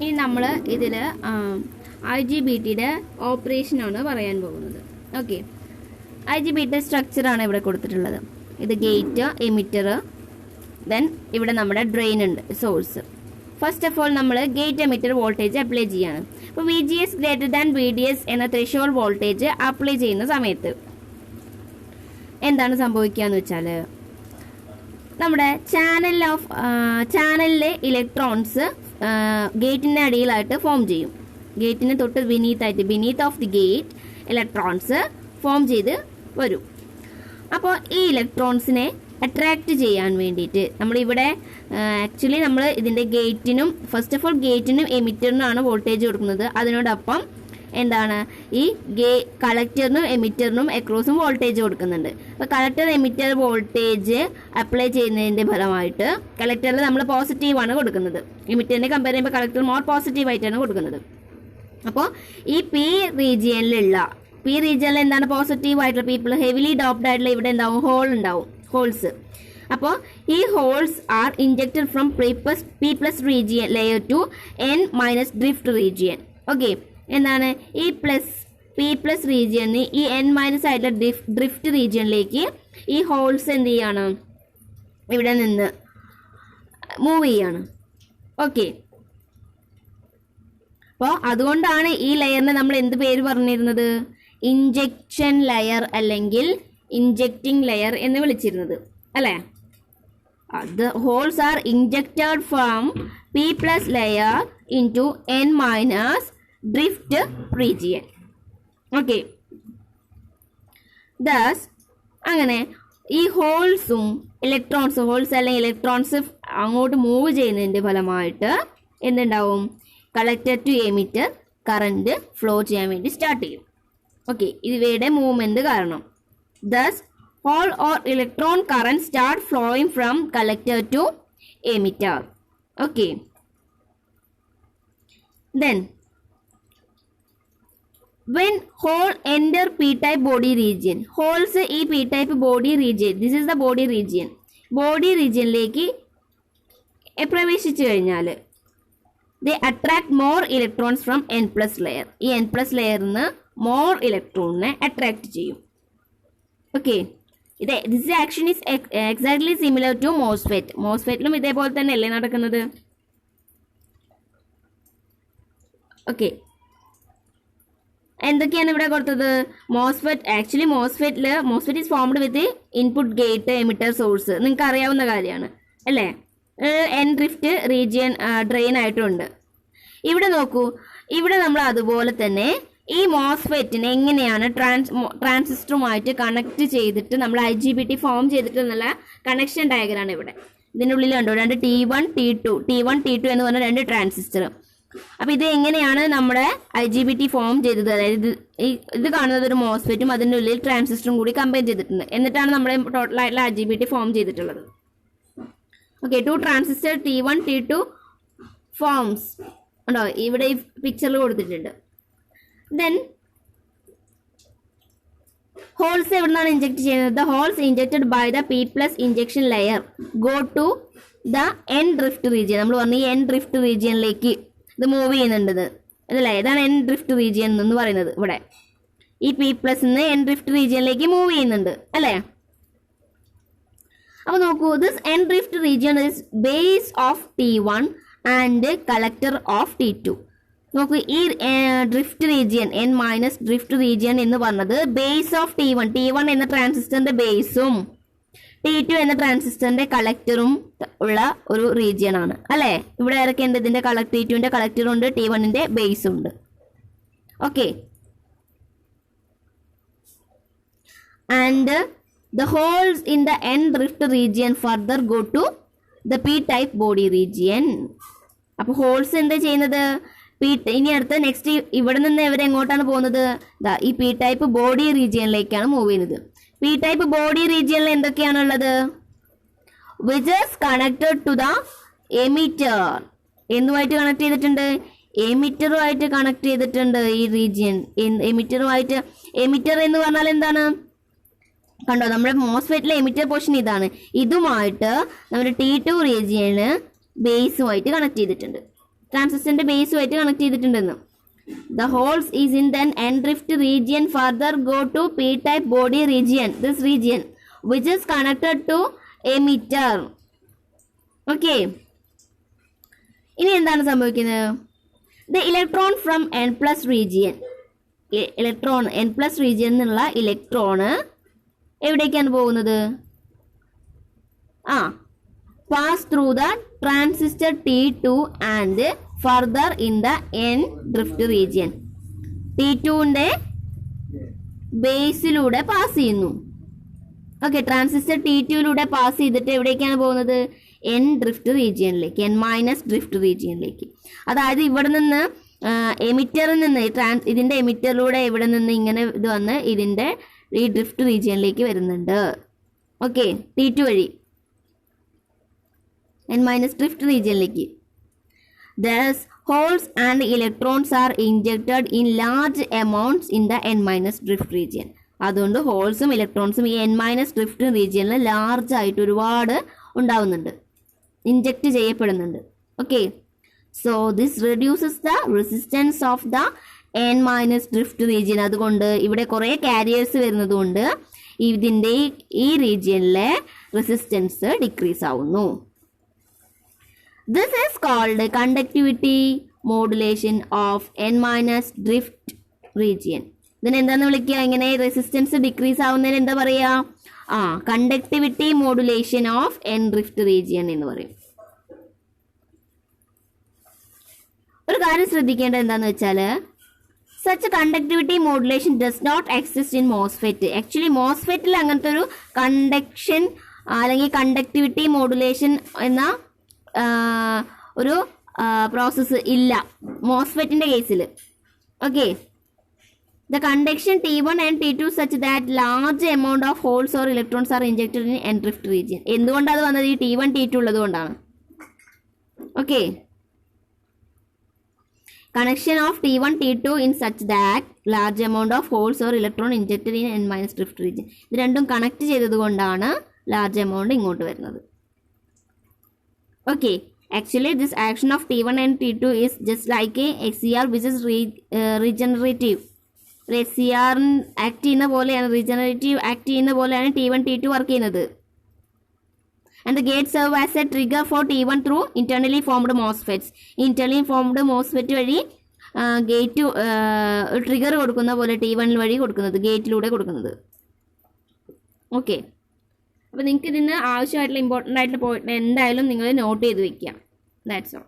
ഇനി നമ്മൾ ഇതിൽ IGBTയുടെ ഓപ്പറേഷനാണ് പറയാൻ പോകുന്നത്. ഓക്കെ, IGBT സ്ട്രക്ചറാണ് ഇവിടെ കൊടുത്തിട്ടുള്ളത്. ഇത് ഗേറ്റ്, എമിറ്റർ, ദെൻ ഇവിടെ നമ്മുടെ ഡ്രെയിൻ ഉണ്ട്, സോഴ്സ്. ഫസ്റ്റ് ഓഫ് ഓൾ നമ്മൾ ഗേറ്റ് എമിറ്റർ വോൾട്ടേജ് അപ്ലൈ ചെയ്യാണ്. അപ്പോൾ VGS ഗ്രേറ്റർ ദാൻ VDS എന്ന ത്രെഷോൾഡ് വോൾട്ടേജ് അപ്ലൈ ചെയ്യുന്ന സമയത്ത് എന്താണ് സംഭവിക്കുക എന്ന് വെച്ചാൽ, നമ്മുടെ ചാനലിലെ ഇലക്ട്രോൺസ് ഗേറ്റിൻ്റെ അടിയിലായിട്ട് ഫോം ചെയ്യും. ഗേറ്റിന് തൊട്ട് beneath of the gate electrons form ചെയ്ത് വരും. അപ്പോൾ ഈ ഇലക്ട്രോൺസിനെ അട്രാക്റ്റ് ചെയ്യാൻ വേണ്ടിയിട്ട് നമ്മളിവിടെ ആക്ച്വലി നമ്മൾ ഇതിൻ്റെ ഗേറ്റിനും ഫസ്റ്റ് ഓഫ് ഓൾ ഗേറ്റിനും എമിറ്ററിനുമാണ് വോൾട്ടേജ് കൊടുക്കുന്നത്. അതിനോടൊപ്പം എന്താണ് ഈ കളക്ടറിനും എമിറ്ററിനും അക്രോസും വോൾട്ടേജ് കൊടുക്കുന്നുണ്ട്. അപ്പോൾ കളക്ടർ എമിറ്റർ വോൾട്ടേജ് അപ്ലൈ ചെയ്യുന്നതിൻ്റെ ഫലമായിട്ട് കളക്ടറിൽ നമ്മൾ പോസിറ്റീവാണ് കൊടുക്കുന്നത്. എമിറ്ററിനെ കമ്പയർ ചെയ്യുമ്പോൾ കളക്ടർ മോർ പോസിറ്റീവായിട്ടാണ് കൊടുക്കുന്നത്. അപ്പോൾ ഈ പി റീജിയനിൽ എന്താണ് പോസിറ്റീവ് ആയിട്ടുള്ള പീപ്പിൾ, ഹെവിലി ഡോപ്ഡ് ആയിട്ടുള്ള ഇവിടെ എന്താവും, ഹോൾസ്. അപ്പോൾ ഈ holes are injected from P+ region layer to N- drift region. Okay, എന്താണ് ഈ P+ റീജിയന് ഈ N- ആയിട്ടുള്ള ഡ്രിഫ്റ്റ് റീജിയനിലേക്ക് ഈ ഹോൾസ് എന്ത് ചെയ്യാണ്, ഇവിടെ നിന്ന് മൂവ് ചെയ്യാണ്. ഓക്കെ, അപ്പോൾ അതുകൊണ്ടാണ് ഈ ലെയറിനെ നമ്മൾ എന്ത് പേര് പറഞ്ഞിരുന്നത്, ഇൻജെക്ഷൻ ലെയർ അല്ലെങ്കിൽ ഇൻജെക്റ്റിംഗ് ലെയർ എന്ന് വിളിച്ചിരുന്നത് അല്ലേ. The holes are injected from P+ layer into N- drift region. Okay. Thus, അങ്ങനെ ഈ ഹോൾസും ഹോൾസ് അല്ലെങ്കിൽ ഇലക്ട്രോൺസ് അങ്ങോട്ട് മൂവ് ചെയ്യുന്നതിൻ്റെ ഫലമായിട്ട് എന്തുണ്ടാവും, collector to emitter current flow ചെയ്യാൻ വേണ്ടി സ്റ്റാർട്ട് ചെയ്യും. ഓക്കെ, ഇവയുടെ മൂവ്മെന്റ് കാരണം thus hole or electron current start flowing from collector to emitter. Okay, then when hole enter p-type body region, holes ഈ p-type body region, this is the body regionലേക്ക് പ്രവേശിച്ചു കഴിഞ്ഞാൽ they attract more electrons from N+ layer. ഈ N+ ലെയറിന് more ഇലക്ട്രോണിനെ attract ചെയ്യും. Okay, this action is exactly similar to മോസ്ഫെറ്റിലും ഇതേപോലെ തന്നെ അല്ലേ നടക്കുന്നത്. ഓക്കെ, എന്തൊക്കെയാണ് ഇവിടെ കൊടുത്തത്, MOSFET is formed with input gate emitter source, നിങ്ങൾക്ക് അറിയാവുന്ന കാര്യമാണ് അല്ലേ. N ഡ്രിഫ്റ്റ് റീജിയൻ ഡ്രെയിൻ ആയിട്ടുണ്ട്. ഇവിടെ നോക്കൂ, ഇവിടെ നമ്മൾ അതുപോലെ തന്നെ ഈ മോസ്ഫെറ്റിനെ എങ്ങനെയാണ് ട്രാൻസിസ്റ്ററുമായിട്ട് കണക്ട് ചെയ്തിട്ട് നമ്മൾ IGBT ഫോം ചെയ്തിട്ട് എന്നുള്ള കണക്ഷൻ ഡയഗ്രാണ് ഇവിടെ. ഇതിൻ്റെ ഉള്ളിൽ കണ്ടോ, രണ്ട് T1 T2 എന്ന് പറഞ്ഞ രണ്ട് ട്രാൻസിസ്റ്റർ. അപ്പോൾ ഇത് എങ്ങനെയാണ് നമ്മുടെ IGBT ഫോം ചെയ്തത്, അതായത് ഇത് കാണുന്നത് ഒരു മോസ്ഫെറ്റും അതിൻ്റെ ഉള്ളിൽ ട്രാൻസിസ്റ്ററും കൂടി കമ്പൈൻ ചെയ്തിട്ടുണ്ട്. എന്നിട്ടാണ് നമ്മുടെ ടോട്ടലായിട്ടുള്ള IGBT ഫോം ചെയ്തിട്ടുള്ളത്. Okay, 2 transistor T1 T2 forms ഉണ്ടോ, ഇവിടെ ഈ പിക്ചറിൽ കൊടുത്തിട്ടുണ്ട്. ദെൻ ഹോൾസ് എവിടുന്നാണ് ഇൻജെക്ട് ചെയ്യുന്നത്, the holes injected by the P+ injection layer go to the N drift region. നമ്മൾ പറഞ്ഞു ഈ N ഡ്രിഫ്റ്റ് റീജിയനിലേക്ക് ഇത് മൂവ് ചെയ്യുന്നുണ്ട് അതല്ലേ, ഇതാണ് N ഡ്രിഫ്റ്റ് റീജിയൻ എന്ന് പറയുന്നത്. ഇവിടെ ഈ P+ N ഡ്രിഫ്റ്റ് റീജിയനിലേക്ക് മൂവ് ചെയ്യുന്നുണ്ട് അല്ലേ. അപ്പോൾ നോക്കൂ, this N drift region is base of T1 and collector of T2. നോക്കൂ, ഈ drift region N- drift region എന്ന് പറഞ്ഞത് ബേസ് ഓഫ് T1 എന്ന ട്രാൻസിസ്റ്ററിന്റെ ബേസും T2 എന്ന ട്രാൻസിസ്റ്ററിന്റെ കളക്ടറും ഉള്ള ഒരു റീജിയൻ ആണ് അല്ലേ. ഇവിടെ ആരൊക്കെ ഉണ്ട്, ഇതിന്റെ T2ന്റെ കളക്ടറും ഉണ്ട്, T1ന്റെ ബേസും ഉണ്ട്. Okay, and the holes in the N drift region further go to the p-type body region. അപ്പോൾ ഹോൾസ് എന്താ ചെയ്യുന്നത്, ഇനി അടുത്ത നെക്സ്റ്റ് ഇവിടെ നിന്ന് ഇവർ എങ്ങോട്ടാണ് പോകുന്നത്, ഈ p-type ബോഡി റീജിയനിലേക്കാണ് മൂവ് ചെയ്യുന്നത്. p-type ബോഡി റീജിയനിൽ എന്തൊക്കെയാണുള്ളത്, which is connected to the emitter. എന്തുമായിട്ട് കണക്ട് ചെയ്തിട്ടുണ്ട്, എമിറ്ററുമായിട്ട് കണക്ട് ചെയ്തിട്ടുണ്ട് ഈ റീജിയൻ. എമിറ്റർ എന്ന് പറഞ്ഞാൽ എന്താണ്, കണ്ടോ, നമ്മുടെ മോസ്ഫെറ്റിലെ എമിറ്റർ പോർഷൻ ഇതാണ്. ഇതുമായിട്ട് നമ്മുടെ T2 റീജിയന് ബേസുമായിട്ട് കണക്ട് ചെയ്തിട്ടുണ്ട്. ട്രാൻസിസ്റ്ററിന്റെ ബേസുമായിട്ട് കണക്ട് ചെയ്തിട്ടുണ്ടെന്ന്. The holes is in the n-drift region further go to p-type body region, this region which is connected to emitter. Okay, ഇനി എന്താണ് സംഭവിക്കുന്നത്? The electron from n plus region, electron n plus region എന്നുള്ള electron എവിടേക്കാണ് പോകുന്നത്? pass through the transistor T2 and further in the n-drift region. T2ന്റെ ബേസിലൂടെ pass ചെയ്യുന്നു. Okay, transistor T2ലൂടെ പാസ് ചെയ്തിട്ട് എവിടേക്കാണ് പോകുന്നത്? n-drift റീജിയനിലേക്ക്, n-drift റീജിയനിലേക്ക്. അതായത് ഇവിടെ നിന്ന് എമിറ്ററിൽ നിന്ന് ഇതിന്റെ എമിറ്ററിലൂടെ ഇവിടെ നിന്ന് ഇങ്ങനെ ഇത് വന്ന് ഇതിന്റെ ഈ ഡ്രിഫ്റ്റ് റീജിയനിലേക്ക് വരുന്നുണ്ട്. ഓക്കെ, T2 വഴി n-drift റീജിയനിലേക്ക്. Thus, holes and electrons are injected in large amounts in the n-drift region. അതുകൊണ്ട് ഹോൾസും ഇലക്ട്രോൺസും ഈ n-drift റീജിയനിൽ ലാർജ് ആയിട്ട് ഒരുപാട് ഉണ്ടാവുന്നുണ്ട്, ഇൻജക്റ്റ് ചെയ്യപ്പെടുന്നുണ്ട്. Okay, so this reduces the resistance of the n-drift region. അതുകൊണ്ട് ഇവിടെ കുറേ കാരിയേഴ്സ് വരുന്നത് കൊണ്ട് ഇതിൻ്റെ ഈ റീജിയനിലെ റെസിസ്റ്റൻസ് ഡിക്രീസ് ആവുന്നു. This is called conductivity modulation of n-drift region. ഇതിന് എന്താന്ന് വിളിക്കുക? ഇങ്ങനെ റെസിസ്റ്റൻസ് ഡിക്രീസ് ആവുന്നതിന് എന്താ പറയാ? Conductivity modulation of n-drift region എന്ന് പറയും. ഒരു കാര്യം ശ്രദ്ധിക്കേണ്ടത് എന്താന്ന് വെച്ചാൽ, such conductivity modulation does not exist in MOSFET. Actually MOSFETൽ അങ്ങനത്തെ ഒരു കണ്ടക്ഷൻ അല്ലെങ്കിൽ കണ്ടക്ടിവിറ്റി മോഡുലേഷൻ എന്ന ഒരു പ്രോസസ്സ് ഇല്ല മോസ്ഫെറ്റിന്റെ കേസിൽ. Okay, the conduction T1 and T2 such that large amount of holes or electrons are injected in n-drift region. എന്തുകൊണ്ടാണ് അത് വന്നത്? ഈ T1 T2 ഉള്ളത് കൊണ്ടാണ്. Okay, connection of T1 T2 in such that large amount of holes or electron injected in n-drift region. ഇത് രണ്ടും connect ചെയ്തത് കൊണ്ടാണ് ലാർജ് എമൗണ്ട് ഇങ്ങോട്ട് വരുന്നത്. Okay, actually this action of T1 and T2 is just like a SCR which is regenerative. SCR act ചെയ്യുന്ന പോലെയാണ്, regenerative act ചെയ്യുന്ന പോലെയാണ് T1 T2 വർക്ക് ചെയ്യുന്നത്. And the gate serve as a trigger for T1 through internally formed MOSFETs. Internally formed MOSFET വഴി gate trigger കൊടുക്കുന്ന പോലെ T1 വഴി കൊടുക്കുന്നത്, ഗേറ്റിലൂടെ കൊടുക്കുന്നത്. ഓക്കെ, അപ്പോൾ നിങ്ങൾക്ക് ഇതിന് ആവശ്യമായിട്ടുള്ള ഇമ്പോർട്ടൻ്റ് ആയിട്ടുള്ള പോയിന്റ് എന്തായാലും നിങ്ങൾ നോട്ട് ചെയ്ത് വെക്കുക. That's all.